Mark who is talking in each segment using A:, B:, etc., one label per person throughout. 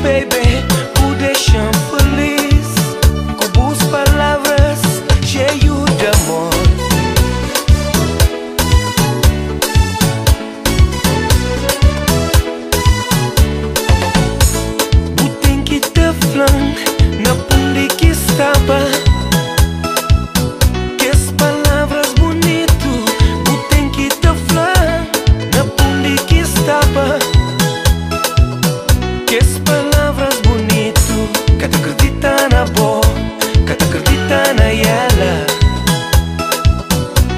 A: baby, o deixam feliz com boas palavras, cheio de amor. O tem que te flan na punde que estava, que as palavras bonito. O tem que te flan na punde que estava, que as palavras bonito. Que te acredita na boa, que te acredita na ela.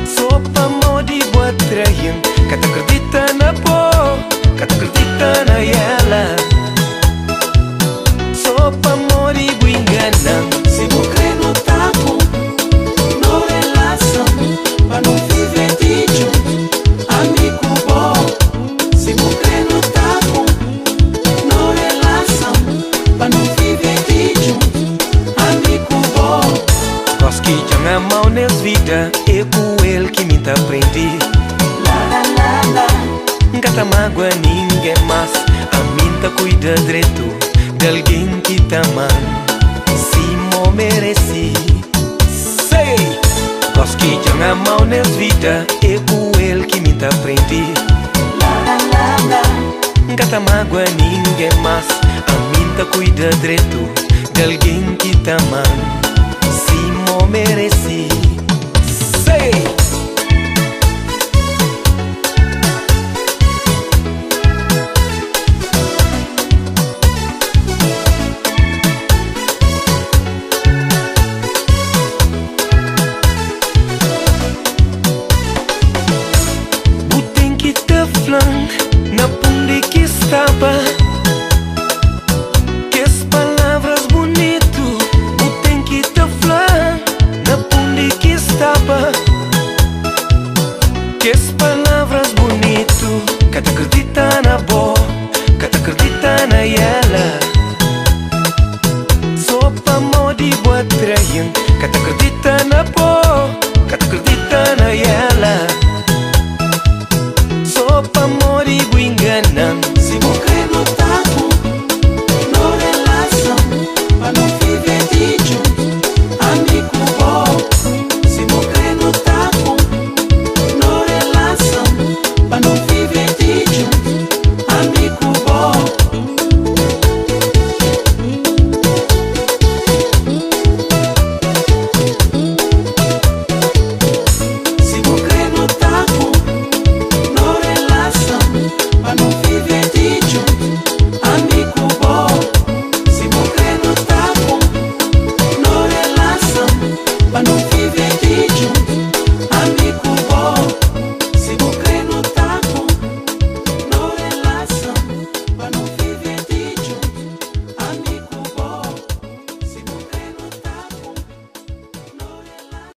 A: Só pa modi boa traem, que te acredita na boa, que te acredita na ela. Só pa modi boa enganam.
B: Se vou crer no taco, no relação, pra não viver de junto, amigo bom. Se vou crer no taco, no relação, pra não viver de junto, amigo bom.
A: Nós que já amam nas vida, é com ele que me tá aprendi.
B: La la la,
A: Gata mágoa ninguém mais, a mim tá cuida direito de alguém que tá amando. Se mo mereci, sei. Nós que já amam nas vida, é com ele que me tá aprendi.
B: la la la,
A: Gata mágoa ninguém mais, a mim tá cuida direito de alguém que tá amando. Se mo mereci, sei.